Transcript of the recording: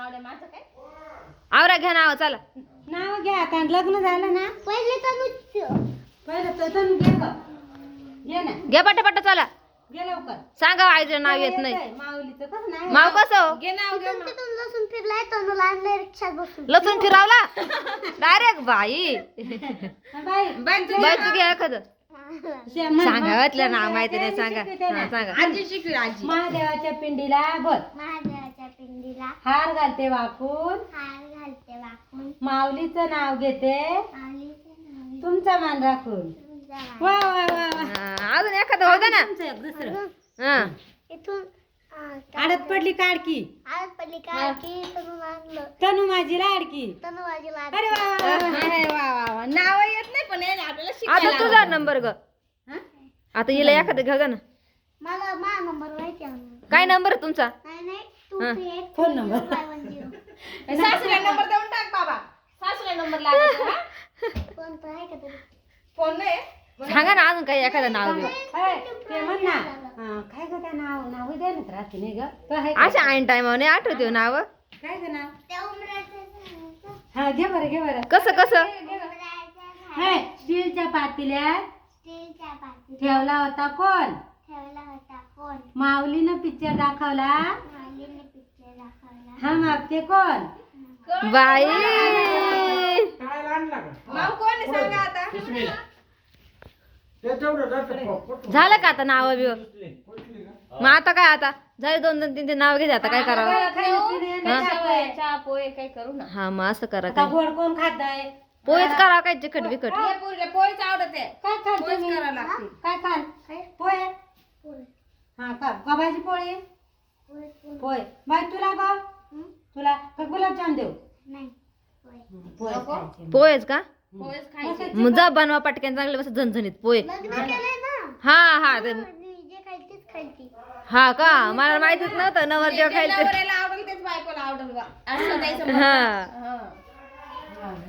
आवडे माझं काय आवरा घ्या नाव चला. नाव घ्या आता लग्न झालं ना पहिले पहिलं तर तनु घे ग. घे ना घ्या पटापट चला. घे लवकर. सांगा आईचं नाव येत नाही. माऊलीचं कसं नाही माव कसं हो? घे नाव घे लसूण फिरलाय तनुला आणलंय रिक्षात बसून लसूण फिरावला डायरेक्ट बाई बाई बाईचं घ्या एखादं सांगा वाटलं नाव माहिती नाही सांगा हा, सांगा. आजी शिकवी आजी महादेवाच्या पिंडीला बोल महादेवाच्या पिंडीला हार घालते वाकून हार घालते वाकून माऊलीचं नाव घेते माऊलीचं नाव तुमचा मान राखून. तुमच्या वा वा वा वा. हा, अजून एखादं होतं ना. तुमचं एक दुसरं हा इथून आडत पडली काडकी आळत पडली काय की तनु आणलं तनु माझी लाडकी. तनु बाजूला अरे वा वा वा. अरे वा वा वा नाव येत नाही पण आपल्याला आता तुझा नंबर ग. हा? आता हिला एखादं घ्या ग ना. मला मा नंबर माहिती आहे काय नंबर आहे तुमचा? नाही नाही हा. 238 फोन नंबर. 510 सासूला नंबर देऊन टाक बाबा सासूला नंबर लागतो हा फोन तर आहे का तरी फोन नाही सांगा ना अजून काही एखादं नाव घ्या. ए, ते म्हण ना हा, काय ग त्या नाव द्या ना राहते नाही ग तो आहे का? अशा ऐन टायमावर नाही आठवते नाव. काय ग नाव त्या उमराचं हा घे बरं घे बरं. कसं कसं हाय स्टीलच्या पातेल्यात स्टीलच्या पाठी ठेवला होता कोण ठेवला होता कोण माऊलीनं पिक्चर दाखवला माऊलीने पिक्चर दाखवला हम आपके कोण. बाई माऊ कोण आहे सांगा आता झालं का आता नाव बिव मग आता काय आता झाले 2-2-3 नाव घेते आता काय करावं. चहा पोहे काय करू ना हा मग असं करा आता काय गोड कोण खात आहे पोहेच करा काय चिकट बिकट. हे पोरीला पोहेच आवडत आहे काय खाल पोहेच तुम्ही? करावं लागते काय खाल पोहे हा का गव्हाची पोळी पोहे बाई तुला ग तुला का गुलाबजाम देऊ नाही पोहे खायचे. पोहेच का पोहेच खायचे मग जा बनवा पटकन चांगले बस झणझणीत पोहे. लग्न केलंय ना हा हा ते जे खायचीच खायची हा का मला माहितीच नव्हतं नवर जेव्हा खायचं. नवऱ्याला आवडेल तेच बायकोला आवडेल बा असं द्यायचं हा हा